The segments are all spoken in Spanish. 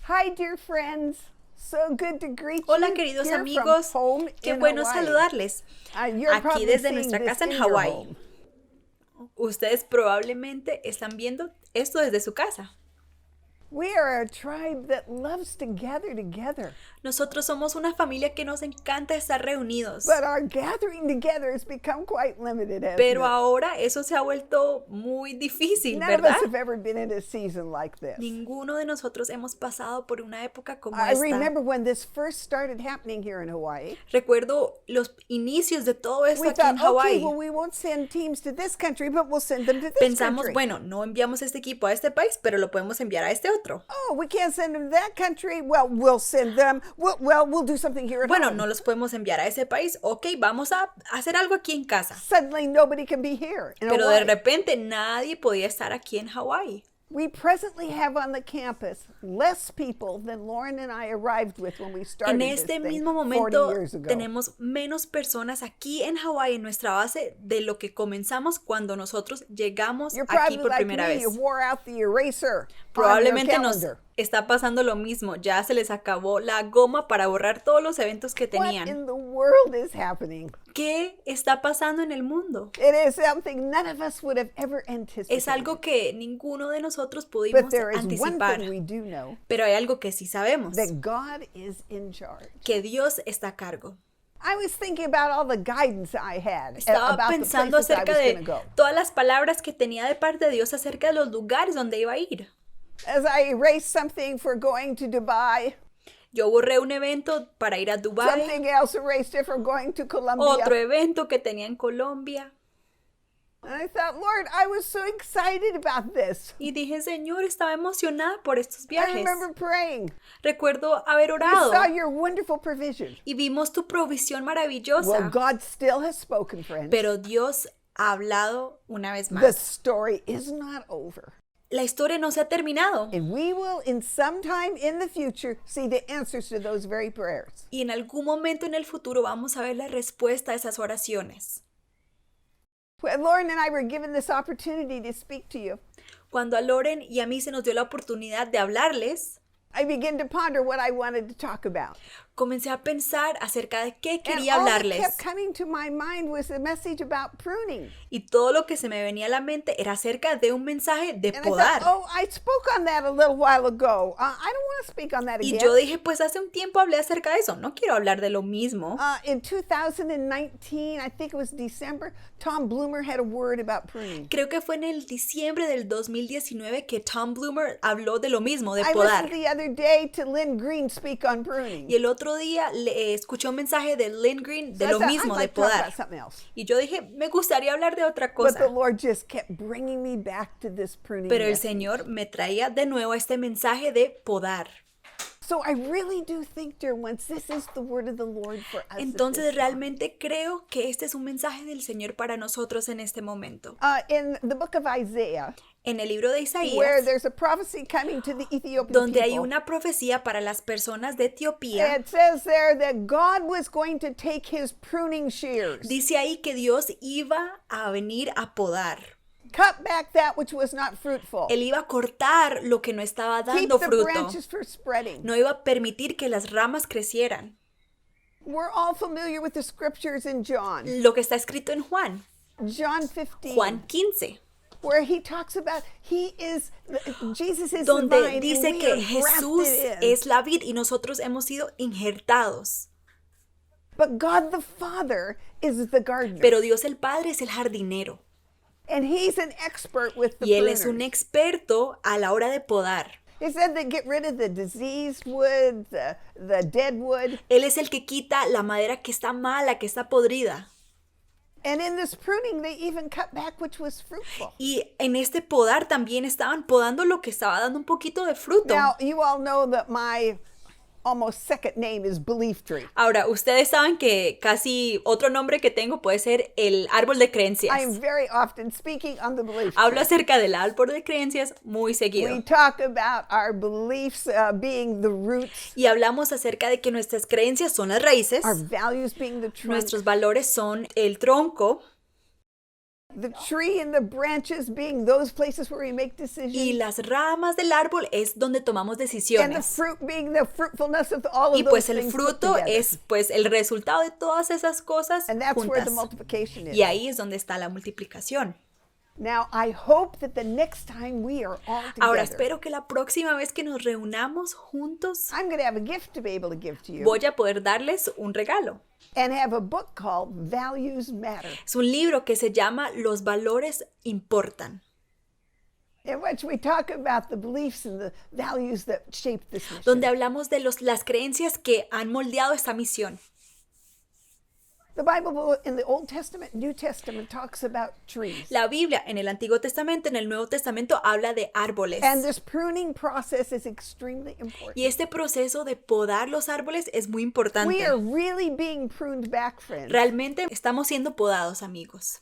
Hi, dear friends. So good to greet Hola you queridos here amigos, from home qué in bueno Hawaii. saludarles You're aquí probably desde seeing nuestra this casa en in your Hawái. home. Ustedes probablemente están viendo esto desde su casa. We are a tribe that loves to gather together, Nosotros somos una familia que nos encanta estar reunidos, but our gathering together has become quite limited, hasn't pero it? ahora eso se ha vuelto muy difícil, None of ¿verdad? us have ever been in a season like this. Ninguno de nosotros hemos pasado por una época como I esta. remember when this first started happening here in Hawaii. Recuerdo los inicios de todo esto We aquí en thought, okay, Hawái. well, we won't send teams to this country, but we'll send them to this Pensamos, country. bueno, no enviamos este equipo a este país, pero lo podemos enviar a este otro. Oh, we can't send them to that country. Well, we'll send them. We'll do something here at Bueno, home. no los podemos enviar a ese país. Ok, vamos a hacer algo aquí en casa. Suddenly, nobody can be here in Pero de Hawaii. repente nadie podía estar aquí en Hawái. We presently have on the campus less people than Lauren and I arrived with when we started En this este thing mismo 40 momento years ago. tenemos menos personas aquí en Hawái en nuestra base de lo que comenzamos cuando nosotros llegamos You're aquí probably por like primera me. vez. You wore out the eraser Probablemente on your nos calendar. está pasando lo mismo. Ya se les acabó la goma para borrar todos los eventos que What tenían. in the world is happening? ¿Qué está pasando en el mundo? It is something none of us would have ever anticipated. Es algo que ninguno de nosotros pudimos But there is one anticipar. thing we do know, Pero hay algo que sí sabemos, that God is in charge. que Dios está a cargo. I was thinking about all the guidance I had Estaba about the pensando places I acerca was de going to go. todas las palabras que tenía de parte de Dios acerca de los lugares donde iba a ir. As I erased something for going to Dubai, Yo borré un evento para ir a Dubái, something else erased it for going to Colombia. otro evento que tenía en Colombia. And I thought, Lord, I was so excited about this. Y dije, Señor, estaba emocionada por estos I viajes. remember praying. Recuerdo haber We orado saw your wonderful provision. y vimos tu provisión Well, maravillosa. God still has spoken, friends. Pero Dios ha hablado una vez The más. story is not over. La historia no se ha terminado. And we will, in some time in the future, see the answers to those very prayers. Y en algún momento en el futuro vamos a ver la respuesta a esas oraciones. When Lauren and I were given this opportunity to speak to you, Cuando a Loren y a mí se nos dio la oportunidad de hablarles, I began to ponder what I wanted to talk about. comencé a pensar acerca de qué And quería all that hablarles. kept coming to my mind was the message about pruning. Y todo lo que se me venía a la mente era acerca de un mensaje de And I podar. thought, oh, I spoke on that a little while ago. I don't want to speak on that Y again. yo dije, pues hace un tiempo hablé acerca de eso. No quiero hablar de lo mismo. In 2019, I think it was December, Tom Bloomer had a word about pruning. Creo que fue en el diciembre del 2019 que Tom Bloomer habló de lo mismo, de I podar. listened the other day to Lynn Green speak on pruning. Y el otro día escuché un mensaje de Lynn Green de So I lo thought, mismo, I'd de like to talk podar. about something else. Y yo dije, me gustaría hablar de otra But cosa. the Lord just kept bringing me back to this pruning Pero el message. Señor me traía de nuevo este mensaje de podar. So I really do think, dear ones, this is the word of the Lord for us. at Entonces this time. realmente creo que este es un mensaje del Señor para nosotros en este momento. In the book of Isaiah, En el libro de where Isaías, there's a prophecy coming to the Ethiopian donde hay people. una profecía para las personas de Etiopía, It says there that God was going to take his pruning shears, dice ahí que Dios iba a venir a podar. cut back that which was not fruitful, Él iba a cortar lo que no estaba keep dando the fruto. branches from spreading. No iba a permitir que las ramas crecieran. We're all familiar with the scriptures in John, Lo que está escrito en Juan, John 15, Juan 15, where he talks about Jesus is the donde vine and dice we que are Jesús grafted in. es la vid y nosotros hemos sido injertados. But God the Father is the gardener, Pero Dios el Padre es el jardinero and he's an expert with the y Él es un pruners. experto a la hora de podar. He said they get rid of the diseased wood, the dead wood. Él es el que quita la madera que está mala, que está podrida. And in this pruning, they even cut back which was fruitful. Y en este podar también estaban podando lo que estaba dando un poquito de fruto. Now, you all know that my almost second name is Belief Tree. Ahora, ustedes saben que casi otro nombre que tengo puede ser el árbol de creencias. I am very often speaking on the belief Hablo tree. acerca del árbol de creencias muy seguido. We talk about our beliefs being the roots, Y hablamos acerca de que nuestras creencias son las raíces, our values being the trunk, nuestros valores son el tronco The tree and the branches being those places where we make decisions. Y las ramas del árbol es donde tomamos And the decisiones. fruit being the fruitfulness of all Y of pues those el things put fruto together. es pues el resultado de todas esas cosas And that's where the juntas. multiplication is. Y ahí es donde está la multiplicación. Now, I hope that the next time we are all Ahora together, espero que la próxima vez que nos reunamos juntos I'm going to have a gift to be able to give to you voy a poder darles un regalo. and have a book called Values Matter, Es un libro que se llama Los valores importan, in which we talk about the beliefs and the values that shape this mission. donde hablamos de las creencias que han moldeado esta misión. The Bible in the Old Testament, New Testament talks about trees. La Biblia en el Antiguo Testamento, en el Nuevo Testamento, habla de árboles. And this pruning process is extremely important. Y este proceso de podar los árboles es muy importante. We are really being pruned back, friends. Realmente estamos siendo podados, amigos.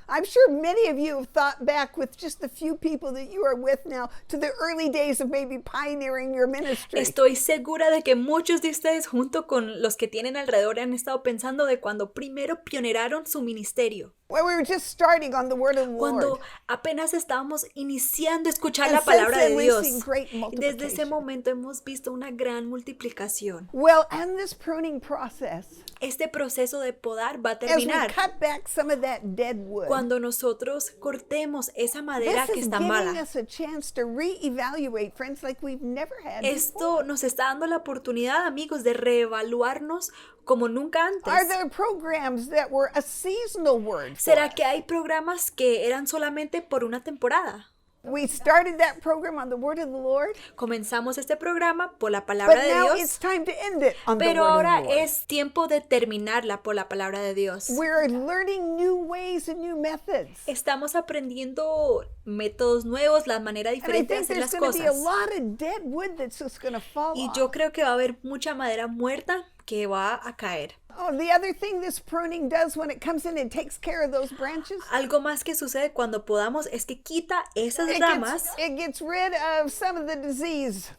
I'm sure many of you have thought back with just the few people that you are with now to the early days of maybe pioneering your ministry. Estoy segura de que muchos de ustedes, junto con los que tienen alrededor, han estado pensando de cuando primero pioneraron su ministerio. When we were just starting on the word of the Cuando Lord. apenas estábamos iniciando a escuchar And la palabra since de then, we've Dios. seen great Y desde ese multiplication. momento hemos visto una gran multiplicación. Well, and this pruning process, Este proceso de podar va a as we terminar cut back some of that dead wood, cuando nosotros cortemos esa madera this que is está giving mala. us a chance to reevaluate, friends, like we've never had before. Esto nos está dando la oportunidad, amigos, de reevaluarnos como nunca Are antes. there programs that were a seasonal word for ¿Será us? que hay programas que eran solamente por una temporada? We started that program on the word of the Lord, Comenzamos este programa por la but palabra de now Dios, it's time to end it on the pero word ahora of the Lord. es tiempo de terminarla por la palabra de Dios. We're learning new ways and new methods. Estamos aprendiendo métodos nuevos, la manera And I diferente de think hacer there's las going to be a cosas. lot of dead wood that's just going to fall Y off. yo creo que va a haber mucha madera muerta que va a caer. Oh, the other thing this pruning does when it comes in and takes care of those branches, Algo más que sucede cuando podamos es que quita esas ramas, it gets rid of some of the disease.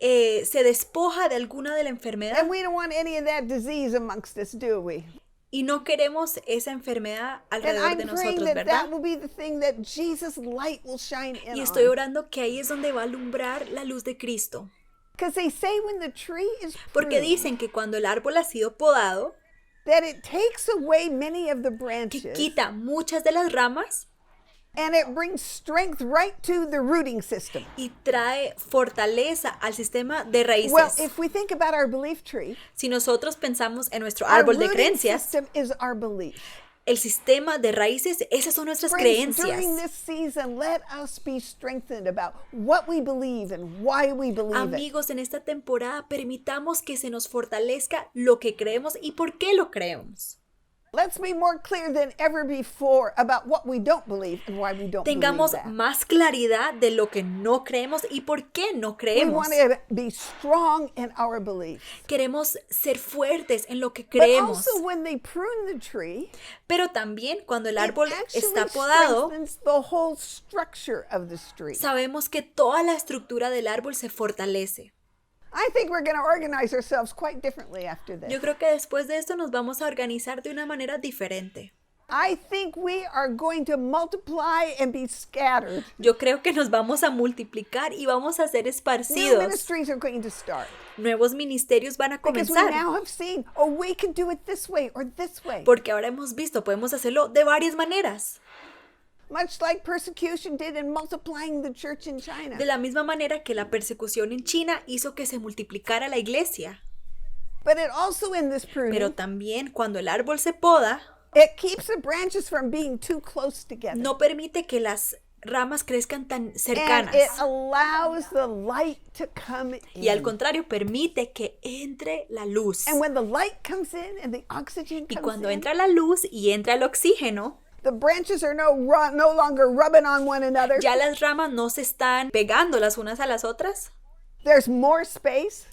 se despoja de alguna de la enfermedad And we don't want any of that disease amongst us, do we? y no queremos esa enfermedad And alrededor I'm de praying nosotros, that ¿verdad? that will be the thing that Jesus' light will shine in Y estoy on. orando que ahí es donde va a alumbrar la luz de Cristo. Because they say when the tree is Porque pruned, dicen que cuando el árbol ha sido podado, that it takes away many of the que branches quita muchas de las ramas and it brings strength right to the rooting system. y trae fortaleza al sistema de Well, raíces. if we think about our belief tree, Si nosotros pensamos en nuestro our árbol de rooting creencias, system is our belief. el sistema de raíces, esas son nuestras Friends, during creencias. this season, let us be strengthened about what we believe and why we believe it. Amigos, en esta temporada permitamos que se nos fortalezca lo que creemos y por qué lo creemos. Let's be more clear than ever before about what we don't believe and why we don't Tengamos believe that. más claridad de lo que no creemos y por qué no We creemos. want to be strong in our belief. Queremos ser fuertes en lo que But creemos. also when they prune the tree, Pero también cuando el it árbol actually está podado, strengthens the whole structure of the tree. sabemos que toda la estructura del árbol se fortalece. I think we're going to organize ourselves quite differently after this. Yo creo que después de esto nos vamos a organizar de una manera diferente. I think we are going to multiply and be scattered. Yo creo que nos vamos a multiplicar y vamos a ser New esparcidos. ministries are going to start. Nuevos ministerios van a Because we comenzar. now have seen, oh, we can do it this way or this way. Porque ahora hemos visto, podemos hacerlo de varias maneras. Much like persecution did in multiplying the church in China. De la misma manera que la persecución en China hizo que se multiplicara la iglesia. But it also in this Pero pruning, también cuando el árbol se poda, it keeps the branches from being too close together. no permite que las ramas crezcan tan And cercanas. it allows the light to come Y al in. contrario, permite que entre la luz. And when the light comes in and the oxygen Y comes cuando in, entra la luz y entra el oxígeno, the branches are no longer rubbing on one another. ya las ramas no se están pegando las unas a las otras. There's more space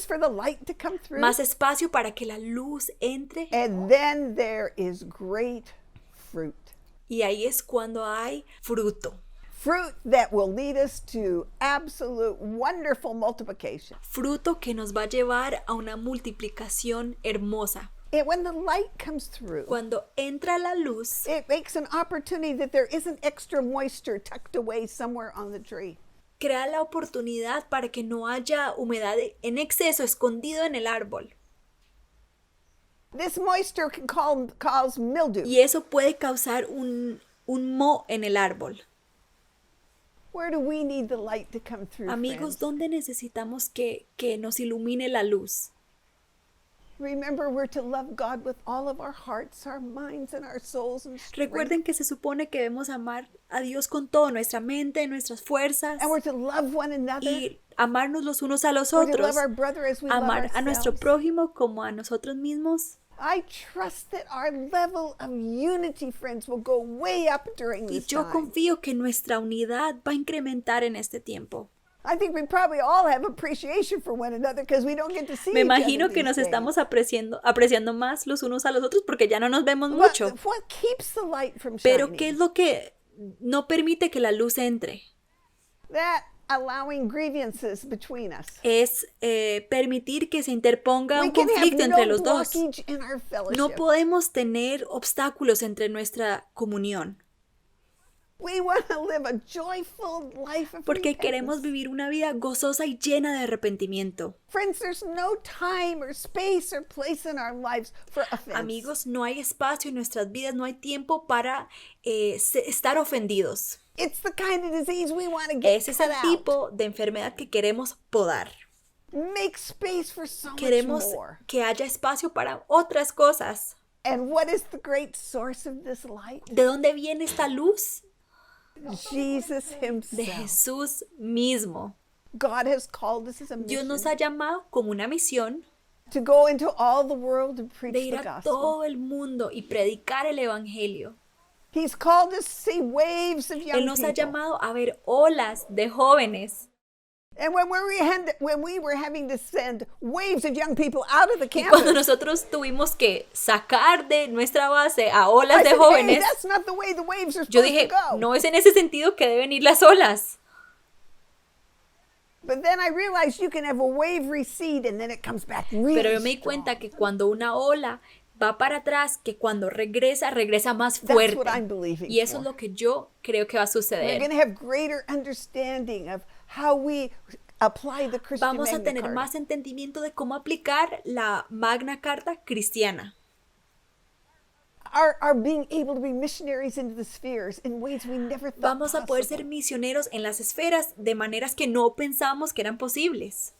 for the light to come through. más espacio para que la luz entre. And then there is great fruit. Y ahí es cuando hay fruto. Fruit that will lead us to absolute wonderful multiplication. Fruto que nos va a llevar a una multiplicación hermosa. when the light comes through, Cuando entra la luz, it makes an opportunity that there isn't extra moisture tucked away somewhere on the tree. crea la oportunidad para que no haya humedad en exceso escondido en el árbol. This moisture can cause mildew. Y eso puede causar un moho en el árbol. Where do we need the light to come through, Amigos, friends? ¿dónde necesitamos que nos ilumine la luz? Remember, we're to love God with all of our hearts, our minds, and our souls and strength. Recuerden que se supone que debemos amar a Dios con todo, nuestra mente, nuestras fuerzas, And we're to love one another. y amarnos los unos a los We're to otros, love our brother as we love amar a nuestro ourselves. prójimo como a nosotros mismos. I trust that our level of unity, friends, will go way up during Y this yo time. confío que nuestra unidad va a incrementar en este tiempo. I think we probably all have appreciation for one another because we don't get to see Me each imagino other que these nos days. estamos apreciando más los unos a los otros porque ya no nos vemos mucho. What keeps the light from Pero shining? ¿qué es lo que no permite que la luz entre? That allowing grievances between us. Es permitir que se interponga We un can conflicto have entre no los dos. blockage in our fellowship. No podemos tener obstáculos entre nuestra comunión, We want to live a joyful life of porque queremos repentance. vivir una vida gozosa y llena de arrepentimiento. Friends, there's no time or space or place in our lives for offense. Amigos, no hay espacio en nuestras vidas, no hay tiempo para estar ofendidos. It's the kind of disease we want to get Ese es el cut out. tipo de enfermedad que queremos podar. Make space for so Queremos much more. que haya espacio para otras cosas. And what is the great source of this light? ¿De dónde viene esta luz? Jesus De himself. Jesús mismo. God has called us as a Dios nos mission ha llamado como una misión to go into all the world and preach de ir the a gospel. todo el mundo y predicar el evangelio. He's called us to see waves of Él young nos ha people. llamado a ver olas de jóvenes. And when we were having to send waves of young people out of the Y cuando campus, nosotros tuvimos que sacar de nuestra base a I olas de said, hey, jóvenes, that's not the way the waves are yo supposed dije, to go. no es en ese sentido que deben ir las olas. But then I realized you can have a wave recede and then it comes back really Pero yo me di strong. cuenta que cuando una ola va para atrás, que cuando regresa más That's fuerte. what I'm believing Y eso es for. lo que yo creo que va a We're suceder. going to have greater understanding of how we apply the Christian Vamos a Magna tener Carta. más entendimiento de cómo aplicar la Magna Carta cristiana. Our being able to be missionaries into the spheres in ways we never thought Vamos a poder ser possible. misioneros en las esferas de maneras que no pensábamos que eran posibles.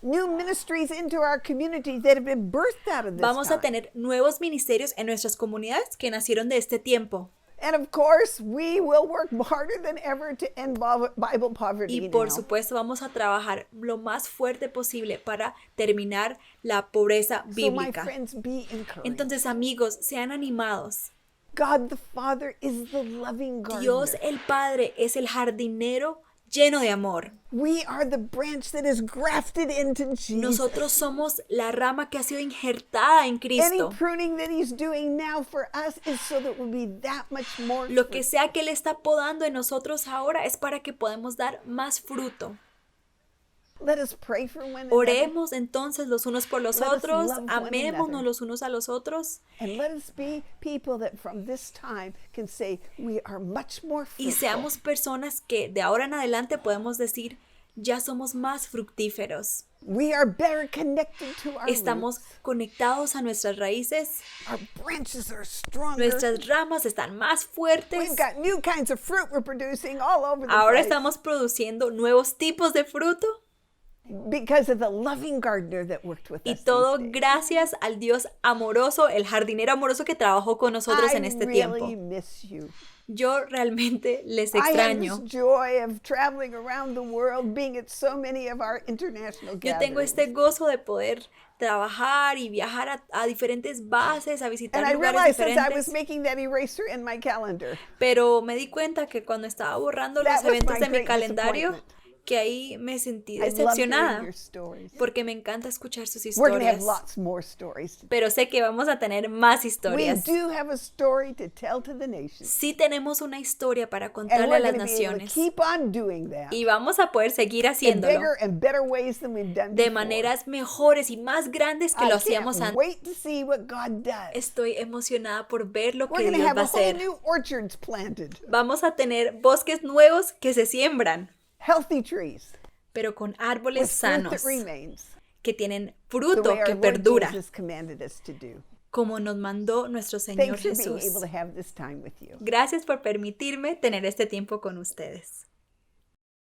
New ministries into our community that have been birthed out of this Vamos a time. tener nuevos ministerios en nuestras comunidades que nacieron de este tiempo. And of course, we will work harder than ever to end Bible poverty Y por now. supuesto vamos a trabajar lo más fuerte posible para terminar la pobreza So my bíblica. friends, be encouraged. Entonces, amigos, sean animados. God the Father is the loving gardener. Dios el Padre es el jardinero lleno de amor. We are the branch that is grafted into Jesus. Nosotros somos la rama que ha sido injertada en Any Cristo. pruning that he's doing now for us is so that we'll be that much more Lo que fruit. sea que Él está podando en nosotros ahora es para que podamos dar más fruto. Let us pray for one another. Oremos entonces los unos por los Let us otros, love one amémonos another. los unos a los otros And let us be people that from this time can say we are much more fruitful. y seamos personas que de ahora en adelante podemos decir, ya somos más fructíferos. We are better connected to our Estamos roots. conectados a nuestras raíces, Our branches are stronger. nuestras ramas están más fuertes. We've got new kinds of fruit we're producing all over the Ahora place estamos produciendo nuevos tipos de fruto because of the loving gardener that worked with y us. todo these days. gracias al Dios amoroso, el jardinero amoroso que trabajó con nosotros en este I tiempo. really miss you. Yo realmente les I have extraño. this joy of traveling around the world, being at so many of our international Yo tengo gatherings. este gozo de poder trabajar y viajar a diferentes bases, a visitar And I lugares realized as I was diferentes. making that eraser in my calendar, Pero me di cuenta que cuando estaba borrando That los was eventos my de mi great calendario, disappointment. que ahí me sentí I love hearing decepcionada your stories. porque me encanta escuchar sus We're going to have historias. lots more stories. Pero sé que vamos a tener más We historias. do have a story to tell to the nations. Sí tenemos una historia para And contarle a we're las going to be able to naciones. keep on doing that Y vamos a poder seguir in haciéndolo bigger and better ways than we've done de before. maneras mejores y más grandes que I lo can't hacíamos antes. wait to see what God does. Estoy emocionada por ver lo We're que going to Dios have va a a whole hacer. new orchards planted, Vamos a tener bosques nuevos que se siembran, healthy trees pero con with árboles fruit sanos that remains, que tienen the fruto way our que Lord perdura, Jesus commanded us to do. como nos mandó nuestro Señor Thanks for being Jesús. able to have this time with you. Gracias por permitirme tener este tiempo con ustedes.